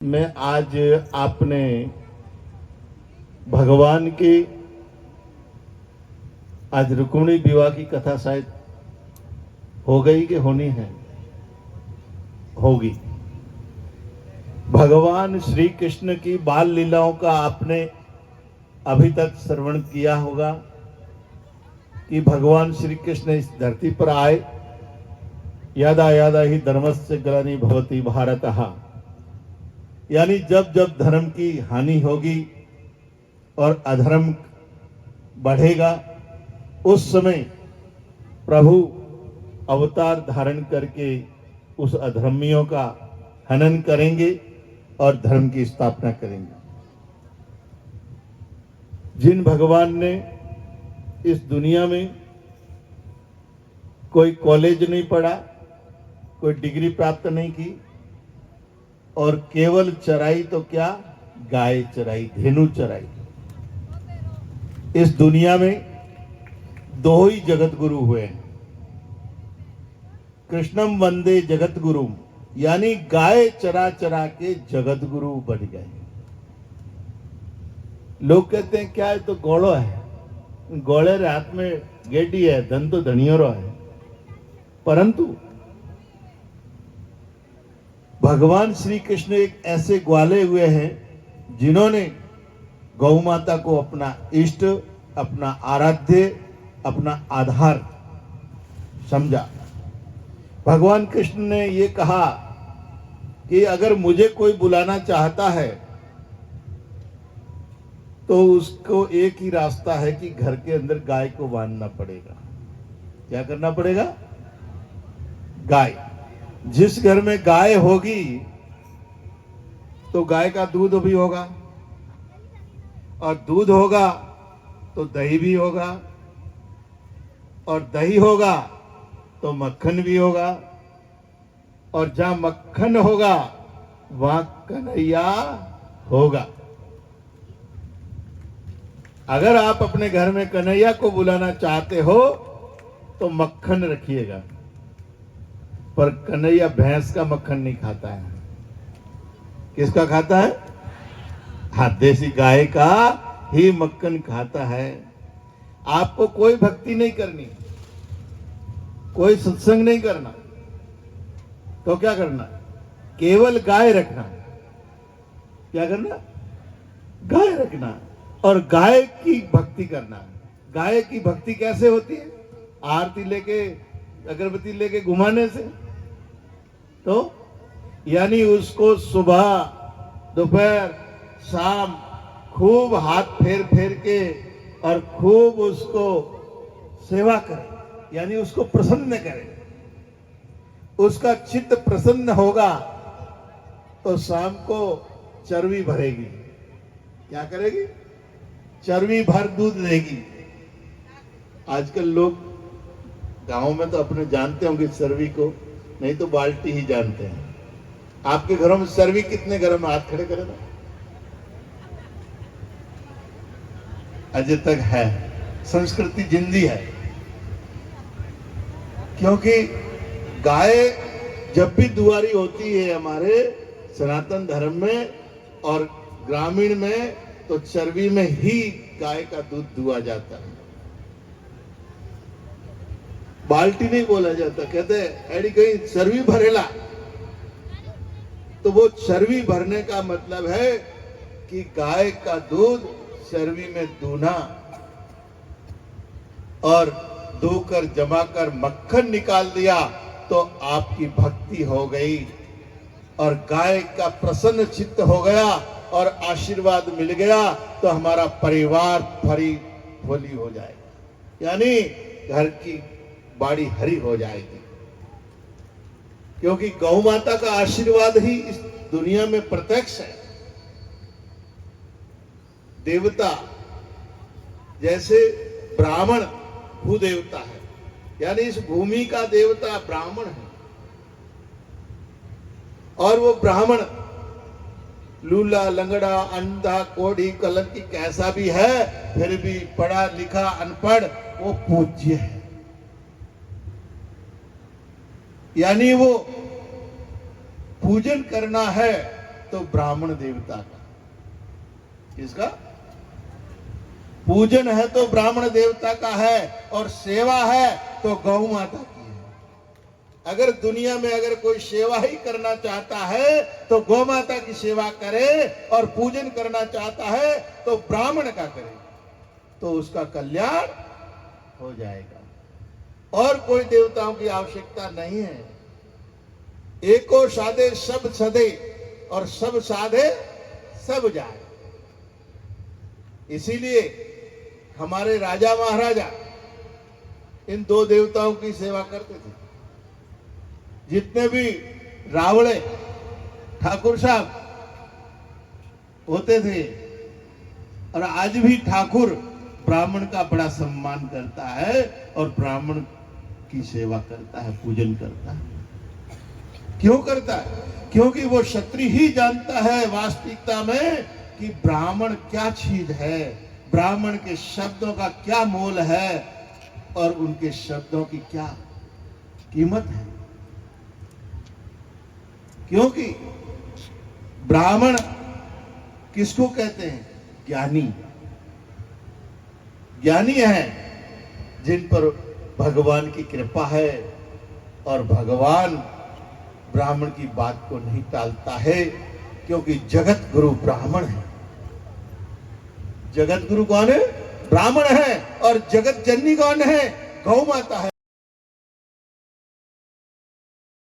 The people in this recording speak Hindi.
में आज आपने भगवान की आज रुक्मिणी विवाह की कथा शायद हो गई कि होनी है, होगी। भगवान श्री कृष्ण की बाल लीलाओं का आपने अभी तक श्रवण किया होगा कि भगवान श्री कृष्ण इस धरती पर आए। यादा यादा ही धर्मस्य ग्लानि भवति भारतः, यानी जब जब धर्म की हानि होगी और अधर्म बढ़ेगा उस समय प्रभु अवतार धारण करके उस अधर्मियों का हनन करेंगे और धर्म की स्थापना करेंगे। जिन भगवान ने इस दुनिया में कोई कॉलेज नहीं पढ़ा, कोई डिग्री प्राप्त नहीं की और केवल चराई तो क्या, गाय चराई, धेनु चराई। इस दुनिया में दो ही जगत गुरु हुए हैं, कृष्णम वंदे जगत गुरु, यानी गाय चरा चरा के जगत गुरु बन गए। लोग कहते हैं क्या है, तो गोड़ो है, गोड़े रे हाथ में गेडी है, धन तो धनियोरो है। परंतु भगवान श्री कृष्ण एक ऐसे ग्वाले हुए हैं जिन्होंने गौ माता को अपना इष्ट, अपना आराध्य, अपना आधार समझा। भगवान कृष्ण ने ये कहा कि अगर मुझे कोई बुलाना चाहता है तो उसको एक ही रास्ता है कि घर के अंदर गाय को बांधना पड़ेगा। क्या करना पड़ेगा? गाय। जिस घर में गाय होगी तो गाय का दूध भी होगा, और दूध होगा तो दही भी होगा, और दही होगा तो मक्खन भी होगा, और जहां मक्खन होगा वहां कन्हैया होगा। अगर आप अपने घर में कन्हैया को बुलाना चाहते हो तो मक्खन रखिएगा, पर कन्हैया भैंस का मक्खन नहीं खाता है। किसका खाता है? हाँ, देसी गाय का ही मक्खन खाता है। आपको कोई भक्ति नहीं करनी, कोई सत्संग नहीं करना, तो क्या करना? केवल गाय रखना। क्या करना? गाय रखना और गाय की भक्ति करना। गाय की भक्ति कैसे होती है? आरती लेके, अगरबत्ती लेके घुमाने से। तो यानी उसको सुबह, दोपहर, शाम खूब हाथ फेर फेर के और खूब उसको सेवा करें, यानी उसको प्रसन्न करें। उसका चित्त प्रसन्न होगा तो शाम को चर्वी भरेगी। क्या करेगी? चर्वी भर दूध देगी। आजकल लोग गांव में तो अपने जानते होंगे चर्वी को, नहीं तो बाल्टी ही जानते हैं। आपके घरों में चर्वी कितने घरों में? हाथ खड़े करें। अजय तक है, संस्कृति जिंदी है। क्योंकि गाय जब भी दुआरी होती है हमारे सनातन धर्म में और ग्रामीण में, तो चर्वी में ही गाय का दूध दुआ जाता है। बाल्टी नहीं बोला जाता। कहते एडी कहीं चर्वी भरेला, तो वो चर्वी भरने का मतलब है कि गाय का दूध चर्वी में दूना और दूकर जमा कर मक्खन निकाल दिया तो आपकी भक्ति हो गई और गाय का प्रसन्न चित्त हो गया और आशीर्वाद मिल गया, तो हमारा परिवार फरी फली हो जाएगा, यानी घर की बाड़ी हरी हो जाएगी। क्योंकि गौ माता का आशीर्वाद ही इस दुनिया में प्रत्यक्ष है। देवता जैसे ब्राह्मण भूदेवता है, यानी इस भूमि का देवता ब्राह्मण है, और वो ब्राह्मण लूला, लंगड़ा, अंधा, कोढ़ी, कलंकी कैसा भी है, फिर भी पढ़ा लिखा अनपढ़ वो पूज्य है। यानी वो पूजन करना है तो ब्राह्मण देवता का। किसका? पूजन है तो ब्राह्मण देवता का है, और सेवा है तो गौ माता की है। अगर दुनिया में अगर कोई सेवा ही करना चाहता है तो गौ माता की सेवा करे, और पूजन करना चाहता है तो ब्राह्मण का करे, तो उसका कल्याण हो जाएगा। और कोई देवताओं की आवश्यकता नहीं है। एको साधे सब सदे, और सब साधे सब जाए। इसीलिए हमारे राजा महाराजा इन दो देवताओं की सेवा करते थे। जितने भी रावड़े ठाकुर साहब होते थे, और आज भी ठाकुर ब्राह्मण का बड़ा सम्मान करता है, और ब्राह्मण की सेवा करता है, पूजन करता है। क्यों करता है? क्योंकि वो क्षत्रिय ही जानता है वास्तविकता में कि ब्राह्मण क्या चीज है, ब्राह्मण के शब्दों का क्या मोल है, और उनके शब्दों की क्या कीमत है। क्योंकि ब्राह्मण किसको कहते हैं? ज्ञानी। ज्ञानी है जिन पर भगवान की कृपा है, और भगवान ब्राह्मण की बात को नहीं टालता है, क्योंकि जगत गुरु ब्राह्मण है। जगत गुरु कौन है? ब्राह्मण है। और जगत जननी कौन है? गौ माता है।